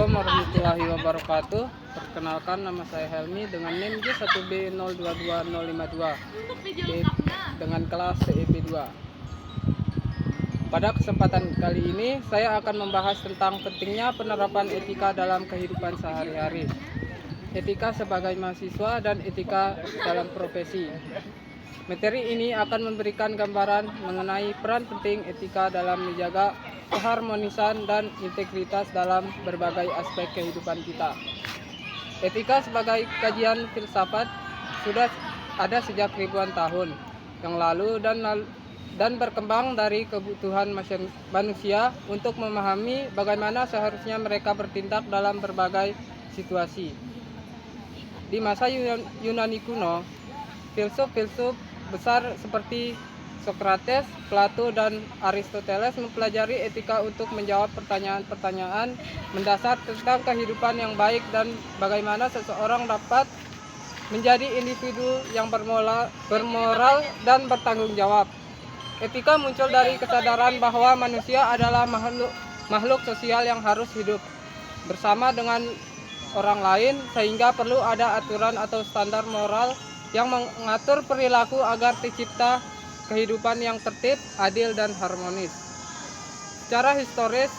Assalamualaikum warahmatullahi wabarakatuh. Perkenalkan, nama saya Helmi dengan NIM J1B022052 dengan kelas CEP2. Pada kesempatan kali ini saya akan membahas tentang pentingnya penerapan etika dalam kehidupan sehari-hari. Etika sebagai mahasiswa dan etika dalam profesi. Materi ini akan memberikan gambaran mengenai peran penting etika dalam menjaga keharmonisan dan integritas dalam berbagai aspek kehidupan kita. Etika sebagai kajian filsafat sudah ada sejak ribuan tahun yang lalu dan berkembang dari kebutuhan manusia untuk memahami bagaimana seharusnya mereka bertindak dalam berbagai situasi. Di masa Yunani kuno, filsuf-filsuf besar seperti Socrates, Plato, dan Aristoteles mempelajari etika untuk menjawab pertanyaan-pertanyaan mendasar tentang kehidupan yang baik dan bagaimana seseorang dapat menjadi individu yang bermoral dan bertanggung jawab. Etika muncul dari kesadaran bahwa manusia adalah makhluk sosial yang harus hidup bersama dengan orang lain, sehingga perlu ada aturan atau standar moral yang mengatur perilaku agar tercipta kehidupan yang tertib, adil, dan harmonis. Secara historis,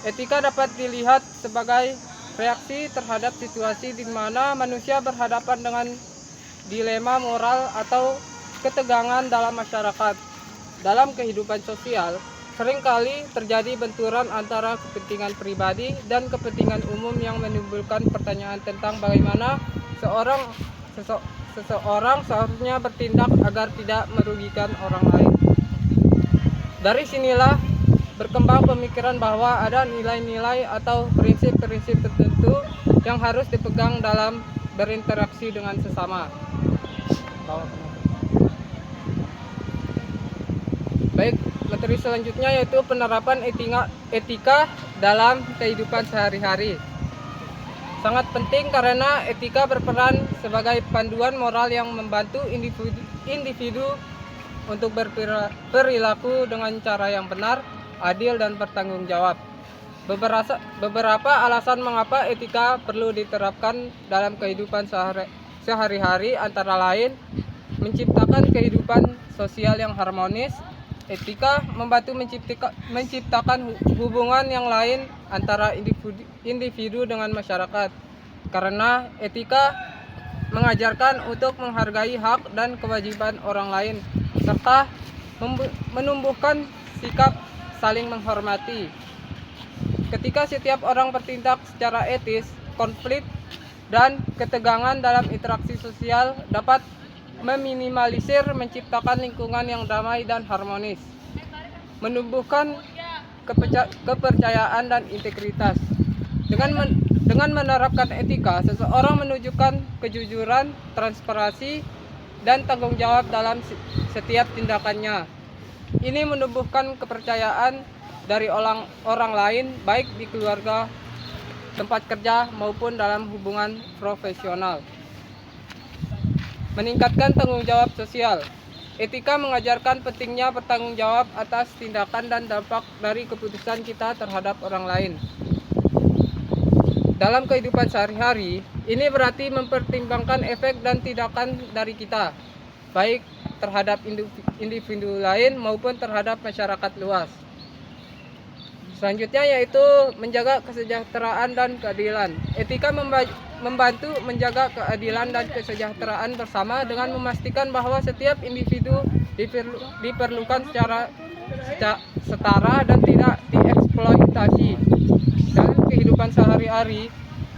etika dapat dilihat sebagai reaksi terhadap situasi di mana manusia berhadapan dengan dilema moral atau ketegangan dalam masyarakat. Dalam kehidupan sosial, seringkali terjadi benturan antara kepentingan pribadi dan kepentingan umum yang menimbulkan pertanyaan tentang bagaimana seseorang seharusnya bertindak agar tidak merugikan orang lain. Dari sinilah berkembang pemikiran bahwa ada nilai-nilai atau prinsip-prinsip tertentu yang harus dipegang dalam berinteraksi dengan sesama. Baik, materi selanjutnya yaitu penerapan etika dalam kehidupan sehari-hari. Sangat penting karena etika berperan sebagai panduan moral yang membantu individu untuk berperilaku dengan cara yang benar, adil, dan bertanggung jawab. Beberapa alasan mengapa etika perlu diterapkan dalam kehidupan sehari-hari antara lain menciptakan kehidupan sosial yang harmonis. Etika membantu menciptakan hubungan yang lain antara individu dengan masyarakat, karena etika mengajarkan untuk menghargai hak dan kewajiban orang lain, serta menumbuhkan sikap saling menghormati. Ketika setiap orang bertindak secara etis, konflik dan ketegangan dalam interaksi sosial dapat meminimalisir, menciptakan lingkungan yang damai dan harmonis, menumbuhkan kepercayaan dan integritas. Dengan menerapkan etika, seseorang menunjukkan kejujuran, transparansi, dan tanggung jawab dalam setiap tindakannya. Ini menumbuhkan kepercayaan dari orang lain, baik di keluarga, tempat kerja, maupun dalam hubungan profesional. Meningkatkan tanggung jawab sosial. Etika mengajarkan pentingnya bertanggung jawab atas tindakan dan dampak dari keputusan kita terhadap orang lain. Dalam kehidupan sehari-hari, ini berarti mempertimbangkan efek dan tindakan dari kita, baik terhadap individu lain maupun terhadap masyarakat luas. Selanjutnya yaitu menjaga kesejahteraan dan keadilan. Etika membantu menjaga keadilan dan kesejahteraan bersama dengan memastikan bahwa setiap individu diperlukan secara setara dan tidak dieksploitasi. Dalam kehidupan sehari-hari,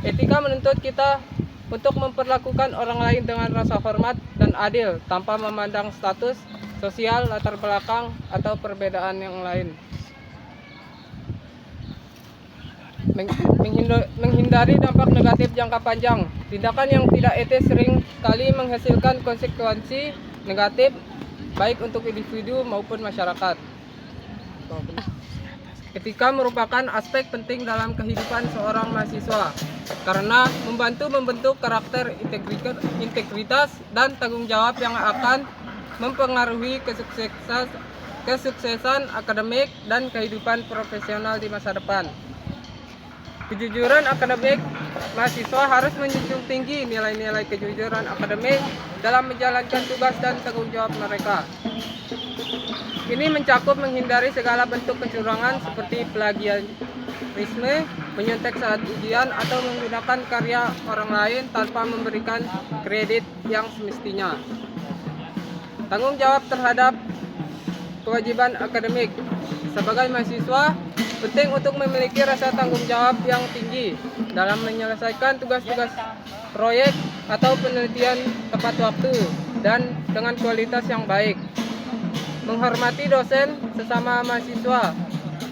etika menuntut kita untuk memperlakukan orang lain dengan rasa hormat dan adil tanpa memandang status sosial, latar belakang, atau perbedaan yang lain. Menghindari dampak negatif jangka panjang. Tindakan yang tidak etis sering kali menghasilkan konsekuensi negatif baik untuk individu maupun masyarakat. Etika merupakan aspek penting dalam kehidupan seorang mahasiswa karena membantu membentuk karakter, integritas, dan tanggung jawab yang akan mempengaruhi kesuksesan akademik dan kehidupan profesional di masa depan. Kejujuran akademik, mahasiswa harus menjunjung tinggi nilai-nilai kejujuran akademik dalam menjalankan tugas dan tanggung jawab mereka. Ini mencakup menghindari segala bentuk kecurangan seperti plagiarisme, menyontek saat ujian, atau menggunakan karya orang lain tanpa memberikan kredit yang semestinya. Tanggung jawab terhadap kewajiban akademik. Sebagai mahasiswa, penting untuk memiliki rasa tanggung jawab yang tinggi dalam menyelesaikan tugas-tugas proyek atau penelitian tepat waktu dan dengan kualitas yang baik. Menghormati dosen sesama mahasiswa.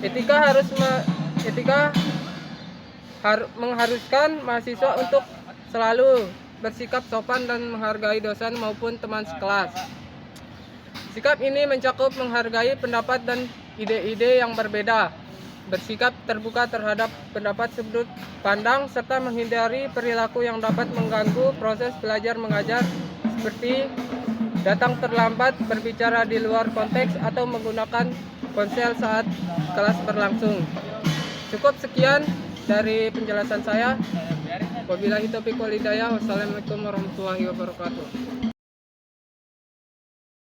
Etika mengharuskan mahasiswa untuk selalu bersikap sopan dan menghargai dosen maupun teman sekelas. Sikap ini mencakup menghargai pendapat dan ide-ide yang berbeda, bersikap terbuka terhadap pendapat sudut pandang, serta menghindari perilaku yang dapat mengganggu proses belajar mengajar seperti datang terlambat, berbicara di luar konteks, atau menggunakan ponsel saat kelas berlangsung. Cukup sekian dari penjelasan saya. Wabillahi taufiq wal hidayah. Wassalamualaikum warahmatullahi wabarakatuh.